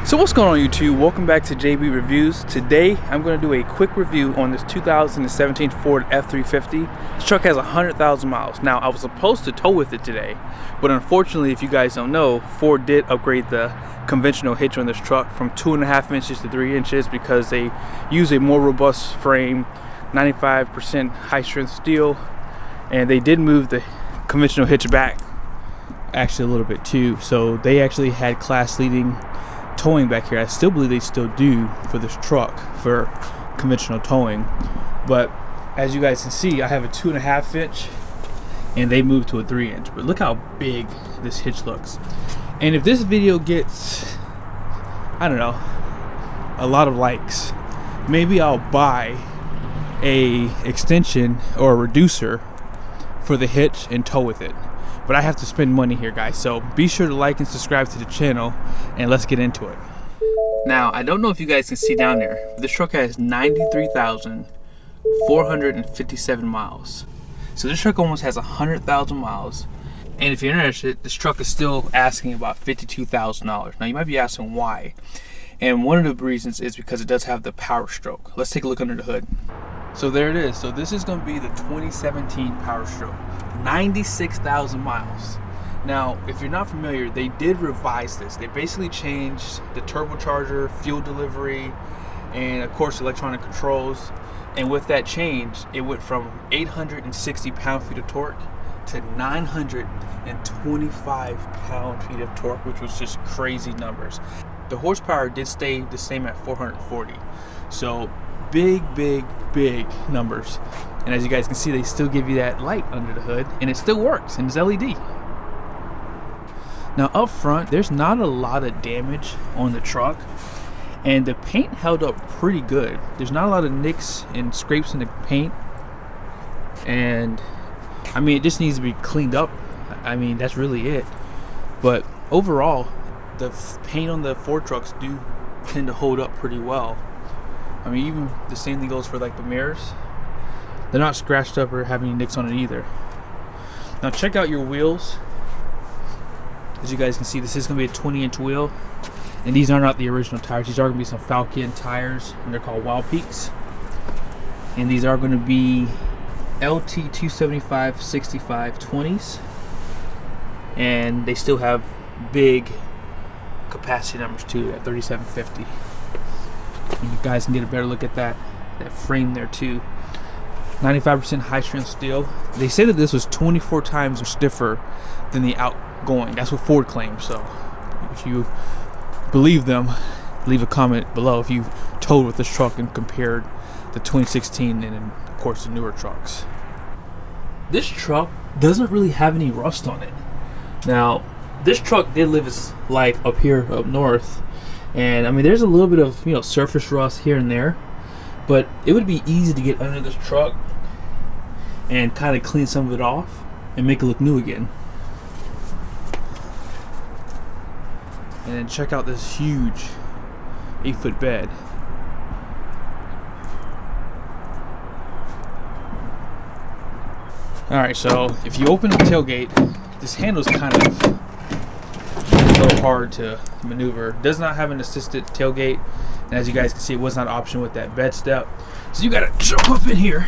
So what's going on YouTube? Welcome back to JB Reviews. Today I'm going to do a quick review on this 2017 Ford F350. This truck has 100,000 miles. Now I was supposed to tow with it today, but unfortunately, if you guys don't know, Ford did upgrade the conventional hitch on this truck from 2.5 inches to 3 inches because they use a more robust frame, 95% high strength steel, and they did move the conventional hitch back actually a little bit too. So they actually had class leading towing back here. I still believe they still do for this truck for conventional towing, but as you guys can see, I have a 2.5 inch and they moved to a 3 inch. But look how big this hitch looks. And if this video gets, I don't know, a lot of likes, maybe I'll buy a extension or a reducer for the hitch and tow with it. But I have to spend money here, guys, so be sure to like and subscribe to the channel, and let's get into it. Now, I don't know if you guys can see down there, but this truck has 93,457 miles. So this truck almost has 100,000 miles. And if you're interested, this truck is still asking about $52,000. Now, you might be asking why. And one of the reasons is because it does have the Powerstroke. Let's take a look under the hood. So there it is. So this is going to be the 2017 Powerstroke. 96,000 miles. Now, if you're not familiar, they did revise this. They basically changed the turbocharger, fuel delivery, and of course electronic controls. And with that change, it went from 860 pound-feet of torque to 925 pound-feet of torque, which was just crazy numbers. The horsepower did stay the same at 440. So big numbers. And as you guys can see, they still give you that light under the hood, and it still works, and it's LED. Now up front, there's not a lot of damage on the truck, and the paint held up pretty good. There's not a lot of nicks and scrapes in the paint, and I mean, it just needs to be cleaned up. I mean, that's really it. But overall, the paint on the Ford trucks do tend to hold up pretty well. I mean, even the same thing goes for like the mirrors. They're not scratched up or have any nicks on it either. Now check out your wheels. As you guys can see, this is going to be a 20-inch wheel. And these are not the original tires. These are going to be some Falcon tires, and they're called Wild Peaks. And these are going to be LT 275/65 20s. And they still have big capacity numbers too at 3750. And you guys can get a better look at that frame there too. 95% high strength steel. They say that this was 24 times stiffer than the outgoing. That's what Ford claims. So if you believe them, leave a comment below if you've towed with this truck and compared the 2016 and of course the newer trucks. This truck doesn't really have any rust on it. Now, this truck did live its life up here up north, and I mean, there's a little bit of, you know, surface rust here and there, but it would be easy to get under this truck and kind of clean some of it off and make it look new again. And then check out this huge 8-foot bed. Alright, so if you open the tailgate, this handle's kind of a little hard to maneuver. It does not have an assisted tailgate, and as you guys can see, it was not an option with that bed step. So you gotta jump up in here.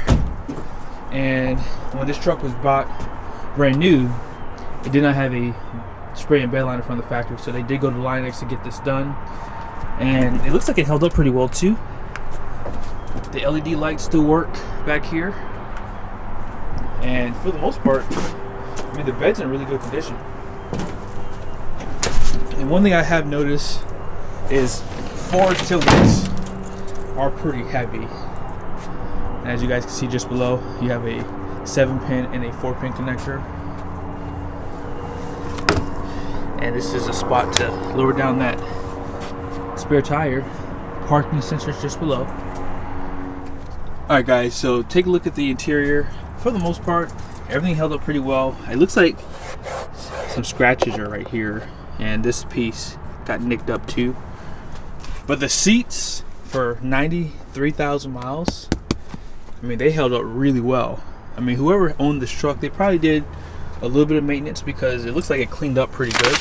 And when this truck was bought brand new, it did not have a spray and bed liner from the factory, so they did go to Line-X to get this done, and it looks like it held up pretty well too. The LED lights still work back here, and for the most part, I mean, the bed's in really good condition. And one thing I have noticed is Ford tailgates are pretty heavy. And as you guys can see just below, you have a 7-pin and a 4-pin connector. And this is a spot to lower down that spare tire. Parking sensors just below. Alright guys, so take a look at the interior. For the most part, everything held up pretty well. It looks like some scratches are right here, and this piece got nicked up too. But the seats, for 93,000 miles, I mean, they held up really well. I mean, whoever owned this truck, they probably did a little bit of maintenance because it looks like it cleaned up pretty good.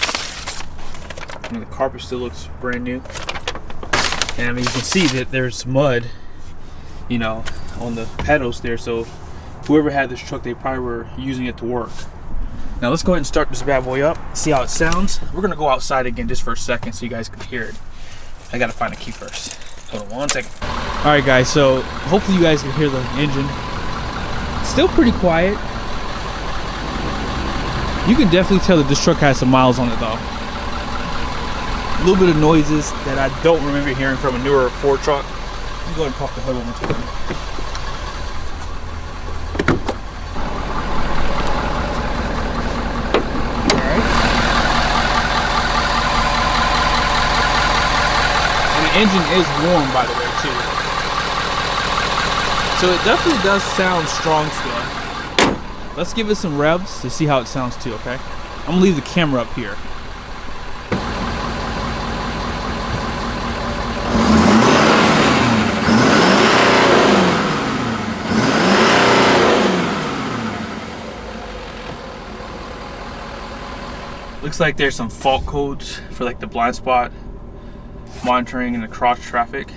And the carpet still looks brand new. And I mean, you can see that there's mud, you know, on the pedals there. So whoever had this truck, they probably were using it to work. Now let's go ahead and start this bad boy up, see how it sounds. We're gonna go outside again just for a second so you guys can hear it. I gotta find a key first. Hold on one second. All right guys, so hopefully you guys can hear the engine. Still pretty quiet. You can definitely tell that this truck has some miles on it though. A little bit of noises that I don't remember hearing from a newer Ford truck. Let me go ahead and pop the hood one more time. Engine is warm, by the way, too. So it definitely does sound strong still. Let's give it some revs to see how it sounds too, okay? I'm gonna leave the camera up here. Looks like there's some fault codes for like the blind spot monitoring and the cross traffic,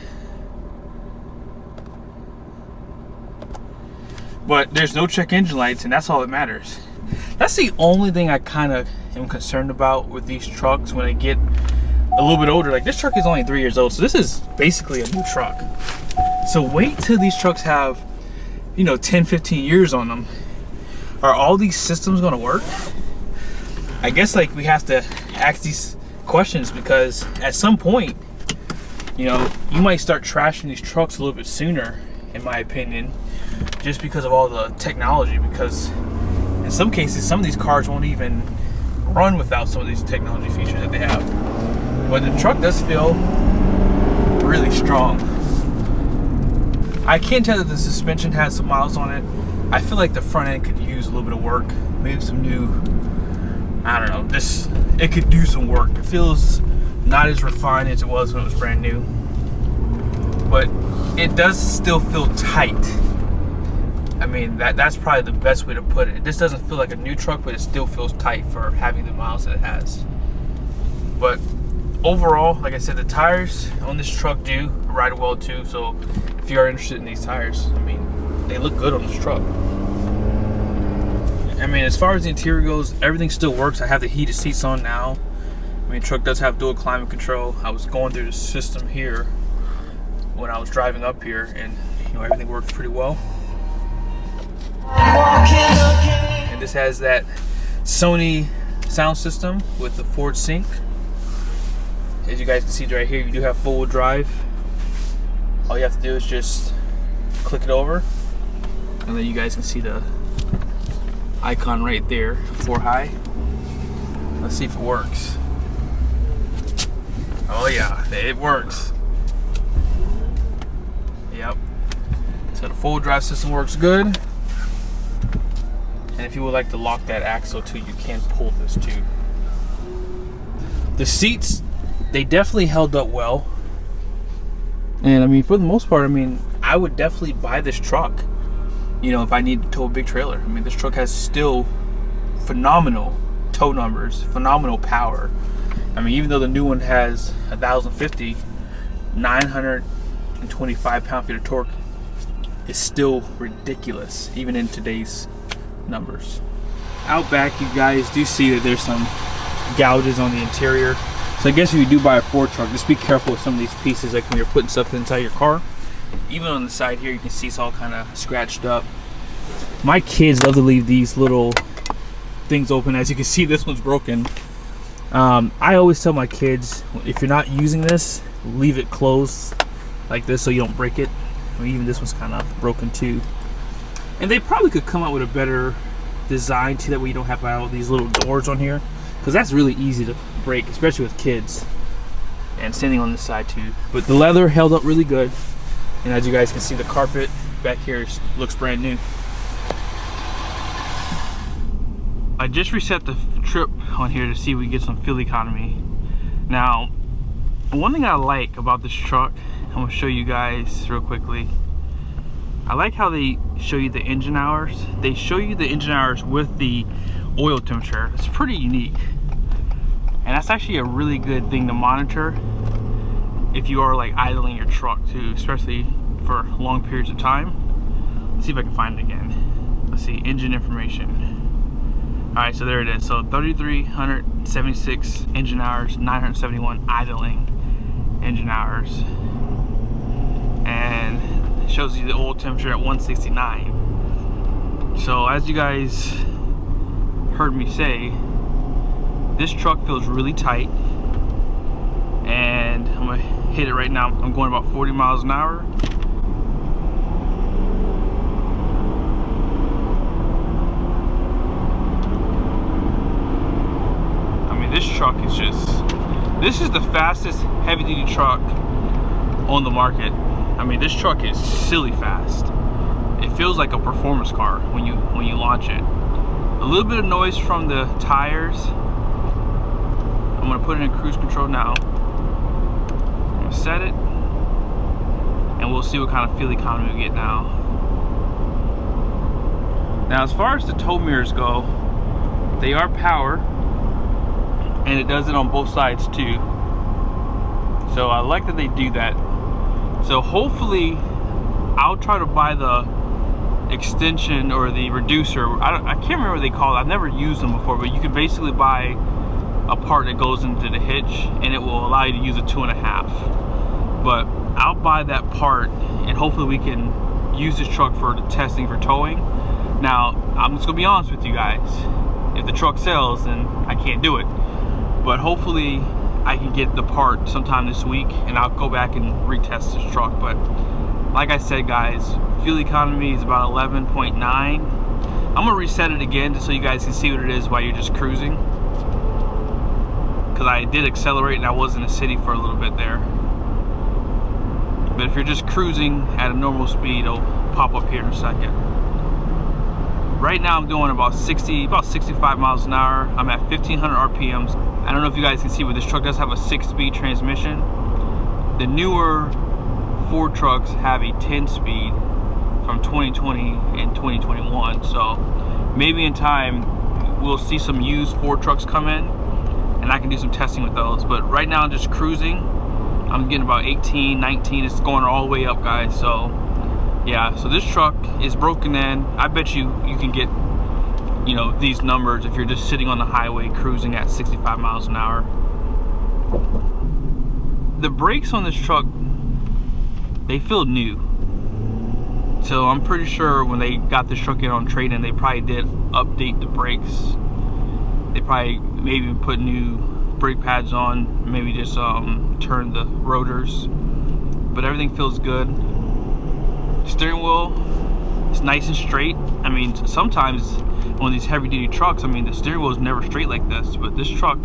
but there's no check engine lights, and that's all that matters. That's the only thing I kind of am concerned about with these trucks when they get a little bit older. Like this truck is only 3 years old, so this is basically a new truck. So wait till these trucks have, you know, 10-15 years on them. Are all these systems going to work? I guess like we have to ask these questions, because at some point, you know, you might start trashing these trucks a little bit sooner, in my opinion, just because of all the technology. Because in some cases, some of these cars won't even run without some of these technology features that they have. But the truck does feel really strong. I can tell that the suspension has some miles on it. I feel like the front end could use a little bit of work, maybe some new, I don't know, it could do some work. It feels not as refined as it was when it was brand new, but it does still feel tight. I mean, that's probably the best way to put it. This doesn't feel like a new truck, but it still feels tight for having the miles that it has. But overall, like I said, the tires on this truck do ride well too. So if you are interested in these tires, I mean, they look good on this truck. I mean, as far as the interior goes, everything still works. I have the heated seats on now. I mean, the truck does have dual climate control. I was going through the system here when I was driving up here, and you know, everything works pretty well. And this has that Sony sound system with the Ford Sync. As you guys can see right here, you do have full-wheel drive. All you have to do is just click it over, and then you guys can see the icon right there, 4 high. Let's see if it works. Oh yeah, it works. Yep. So the full drive system works good. And if you would like to lock that axle too, you can pull this too. The seats, they definitely held up well. And I mean, for the most part, I mean, I would definitely buy this truck, you know, if I need to tow a big trailer. I mean, this truck has still phenomenal tow numbers, phenomenal power. I mean, even though the new one has 1,050, 925 pound-feet of torque is still ridiculous, even in today's numbers. Out back, you guys do see that there's some gouges on the interior. So I guess if you do buy a Ford truck, just be careful with some of these pieces, like when you're putting stuff inside your car. Even on the side here, you can see it's all kind of scratched up. My kids love to leave these little things open. As you can see, this one's broken. I always tell my kids, if you're not using this, leave it closed like this so you don't break it. I mean, even this one's kind of broken too. And they probably could come up with a better design too, that way you don't have all these little doors on here, because that's really easy to break, especially with kids. And standing on this side too. But the leather held up really good. And as you guys can see, the carpet back here looks brand new. I just reset the trip on here to see if we get some fuel economy. Now, one thing I like about this truck, I'm gonna show you guys real quickly. I like how they show you the engine hours. They show you the engine hours with the oil temperature. It's pretty unique. And that's actually a really good thing to monitor if you are like idling your truck too, especially for long periods of time. Let's see if I can find it again. Let's see, engine information. All right, so there it is. So 3,376 engine hours, 971 idling engine hours. And it shows you the oil temperature at 169. So as you guys heard me say, this truck feels really tight. And I'm gonna hit it right now. I'm going about 40 miles an hour. This truck is this is the fastest heavy duty truck on the market. I mean, this truck is silly fast. It feels like a performance car when you launch it. A little bit of noise from the tires. I'm gonna put it in cruise control now. I'm gonna set it, and we'll see what kind of fuel economy we get now. Now, as far as the tow mirrors go, they are power. And it does it on both sides too. So I like that they do that. So hopefully I'll try to buy the extension or the reducer. I can't remember what they call it. I've never used them before, but you can basically buy a part that goes into the hitch and it will allow you to use a 2.5. But I'll buy that part and hopefully we can use this truck for the testing for towing. Now, I'm just gonna be honest with you guys. If the truck sells, then I can't do it. But hopefully I can get the part sometime this week and I'll go back and retest this truck. But like I said, guys, fuel economy is about 11.9. I'm gonna reset it again just so you guys can see what it is while you're just cruising. Because I did accelerate and I was in the city for a little bit there. But if you're just cruising at a normal speed, it'll pop up here in a second. Right now I'm doing about 65 miles an hour. I'm at 1,500 RPMs. I don't know if you guys can see, but this truck does have a 6-speed transmission. The newer Ford trucks have a 10-speed from 2020 and 2021. So maybe in time we'll see some used Ford trucks come in and I can do some testing with those. But right now I'm just cruising. I'm getting about 18, 19. It's going all the way up, guys. So yeah, so this truck is broken in. I bet you can get, you know, these numbers if you're just sitting on the highway cruising at 65 miles an hour. The brakes on this truck, they feel new. So I'm pretty sure when they got this truck in on trade-in, they probably did update the brakes. They probably maybe put new brake pads on, maybe just turn the rotors. But everything feels good. Steering wheel is nice and straight. I mean, sometimes on these heavy duty trucks, I mean, the steering wheel is never straight like this, but this truck,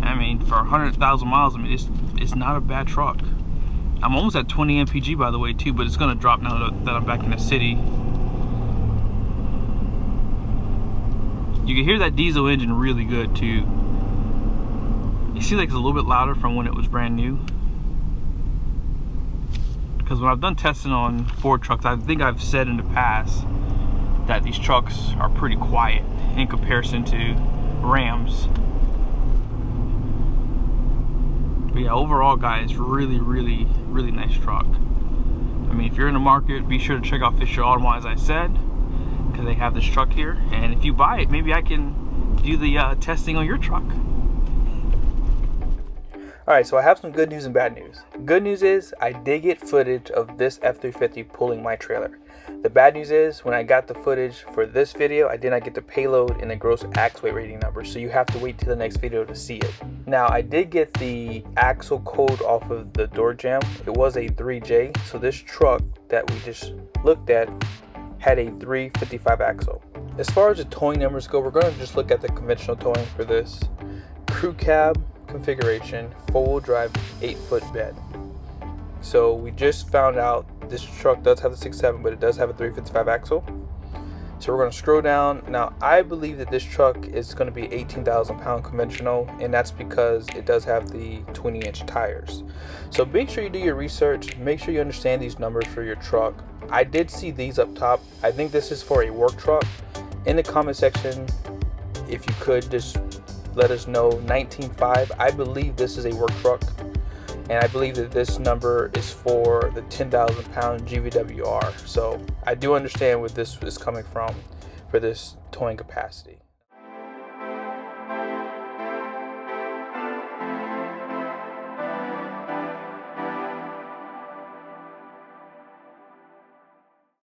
I mean, for 100,000 miles, I mean, it's not a bad truck. I'm almost at 20 mpg, by the way, too, but it's gonna drop now that I'm back in the city. You can hear that diesel engine really good too. It seems like it's a little bit louder from when it was brand new. Because when I've done testing on Ford trucks, I think I've said in the past that these trucks are pretty quiet in comparison to Rams. But yeah, overall, guys, really, really, really nice truck. I mean, if you're in the market, be sure to check out Fitzgerald Auto Mall, as I said, because they have this truck here. And if you buy it, maybe I can do the testing on your truck. Alright, so I have some good news and bad news. Good news is I did get footage of this F350 pulling my trailer. The bad news is when I got the footage for this video, I did not get the payload and the gross axle weight rating number, so you have to wait till the next video to see it. Now, I did get the axle code off of the door jamb. It was a 3J, so this truck that we just looked at had a 355 axle. As far as the towing numbers go, we're going to just look at the conventional towing for this. Crew cab configuration, 4-wheel drive, 8-foot bed. So we just found out this truck does have the 6.7, but it does have a 355 axle. So we're going to scroll down. Now, I believe that this truck is going to be 18,000 pound conventional, and that's because it does have the 20-inch tires. So make sure you do your research. Make sure you understand these numbers for your truck. I did see these up top. I think this is for a work truck. In the comment section, if you could just let us know. 19.5. I believe this is a work truck, and I believe that this number is for the 10,000 pound GVWR. So I do understand where this is coming from for this towing capacity.